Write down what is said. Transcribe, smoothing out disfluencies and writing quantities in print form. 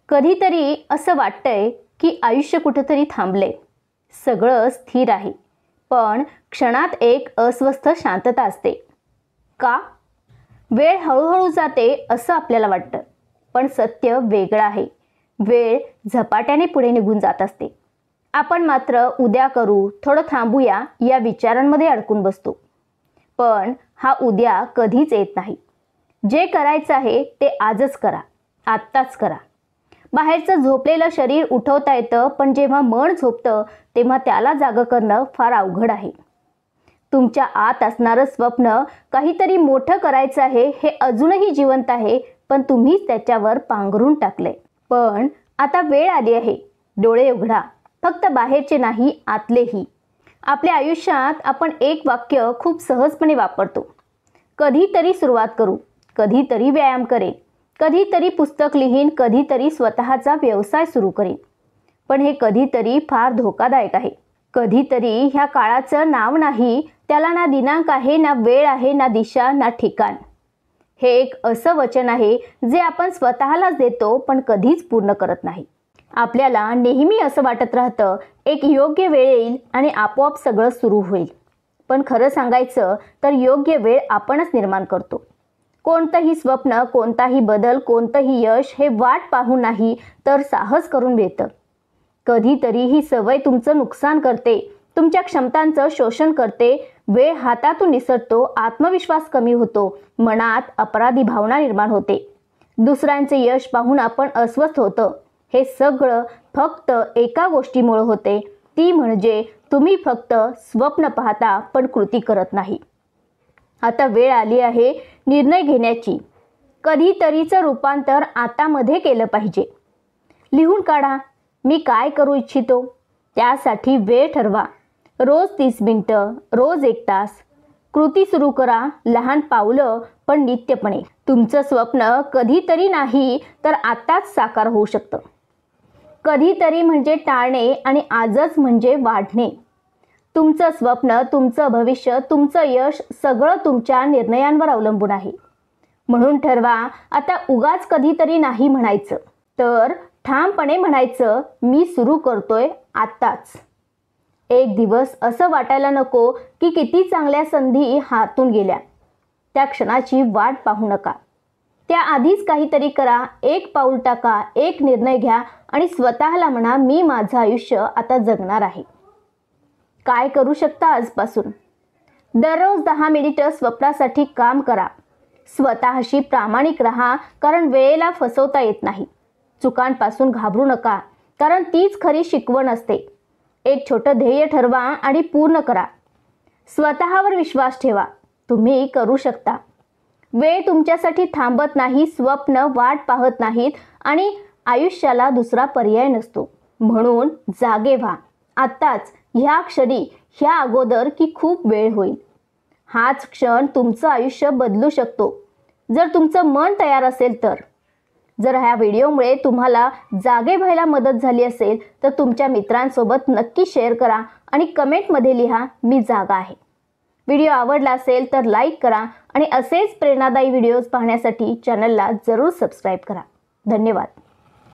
कधीतरी असं वाटतंय की आयुष्य कुठेतरी थांबले, सगळं स्थिर आहे, पण क्षणात एक अस्वस्थ शांतता असते. का? वेळ हळूहळू जाते असं आपल्याला वाटतं, पण सत्य वेगळं आहे. वेळ झपाट्याने पुढे निघून जात असते. आपण मात्र उद्या करू, थोडं थांबूया या विचारांमध्ये अडकून बसतो. पण हा उद्या कधीच येत नाही. जे करायचं आहे ते आजच करा, आत्ताच करा. बाहेरचं झोपलेलं शरीर उठवता येतं, पण जेव्हा मन झोपतं तेव्हा त्याला जागं करणं फार अवघड आहे. तुमच्या आत असणारं स्वप्न काहीतरी मोठं करायचं आहे हे अजूनही जिवंत आहे, पण तुम्हीच त्याच्यावर पांघरून टाकले. पण आता वेळ आली आहे. डोळे उघडा, फक्त बाहेरचे नाही, आतलेही. आपल्या आयुष्यात आपण एक वाक्य खूप सहजपणे वापरतो. कधीतरी सुरुवात करू, कधीतरी व्यायाम करेन, कधीतरी पुस्तक लिहीन, कधीतरी स्वतःचा व्यवसाय सुरू करेन. पण हे कधीतरी फार धोकादायक आहे. कधीतरी ह्या काळाचं नाव नाही, त्याला ना दिनांक आहे, ना वेळ आहे, ना दिशा, ना ठिकाण. हे एक असं वचन आहे जे आपण स्वतःलाच देतो, पण कधीच पूर्ण करत नाही. आपल्याला नेहमी असं वाटत राहतं, एक योग्य वेळ येईल आणि आपोआप सगळं सुरू होईल. पण खरं सांगायचं तर योग्य वेळ आपणच निर्माण करतो. कोणतंही स्वप्न, कोणताही बदल, कोणतंही यश हे वाट पाहून नाही तर साहस करून मिळतं. कधीतरी ही सवय तुमचं नुकसान करते, तुमच्या क्षमतांचं शोषण करते. वेळ हातातून निसटतो, आत्मविश्वास कमी होतो, मनात अपराधी भावना निर्माण होते. दुसऱ्यांचे यश पाहून आपण अस्वस्थ होतं. हे सगळं फक्त एका गोष्टीमुळे होते, ती म्हणजे तुम्ही फक्त स्वप्न पाहता पण कृती करत नाही. आता वेळ आली आहे निर्णय घेण्याची. कधीतरीचं रूपांतर आतामध्ये केलं पाहिजे. लिहून काढा, मी काय करू इच्छितो. त्यासाठी वेळ ठरवा. रोज 30 मिनिटं, रोज 1 तास. कृती सुरू करा, लहान पावलं पण नित्यपणे. तुमचं स्वप्न कधीतरी नाही तर आत्ताच साकार होऊ शकतं. कधीतरी म्हणजे टाळणे आणि आजच म्हणजे वाढणे. तुमचं स्वप्न, तुमचं भविष्य, तुमचं यश सगळं तुमच्या निर्णयांवर अवलंबून आहे. म्हणून ठरवा, आता उगाच कधीतरी नाही म्हणायचं, तर ठामपणे म्हणायचं, मी सुरू करतोय आत्ताच. एक दिवस असं वाटायला नको की किती चांगल्या संधी हातून गेल्या. त्या क्षणाची वाट पाहू नका. त्याआधीच काहीतरी करा, एक पाऊल टाका, एक निर्णय घ्या आणि स्वतःला म्हणा, मी माझं आयुष्य आता जगणार आहे. काय करू शकता आजपासून? दररोज 10 मिनिटं स्वप्नासाठी काम करा. स्वतःशी प्रामाणिक राहा, कारण वेळेला फसवता येत नाही. चुकांपासून घाबरू नका, कारण तीच खरी शिकवण असते. एक छोटं ध्येय ठरवा आणि पूर्ण करा. स्वतःवर विश्वास ठेवा, तुम्ही करू शकता. वेळ तुमच्यासाठी थांबत नाही, स्वप्न वाट पाहत नाहीत आणि आयुष्याला दुसरा पर्याय नसतो. म्हणून जागे व्हा आत्ताच, ह्या क्षणी, ह्या अगोदर की खूप वेळ होईल. हाच क्षण तुमचं आयुष्य बदलू शकतो, जर तुमचं मन तयार असेल तर. जर ह्या व्हिडिओमुळे तुम्हाला जागे व्हायला मदत झाली असेल तर तुमच्या मित्रांसोबत नक्की शेअर करा आणि कमेंटमध्ये लिहा, मी जागा आहे. व्हिडिओ आवडला असेल तर लाईक करा आणि असेच प्रेरणादायी व्हिडिओज पाहण्यासाठी चॅनलला जरूर सबस्क्राईब करा. धन्यवाद.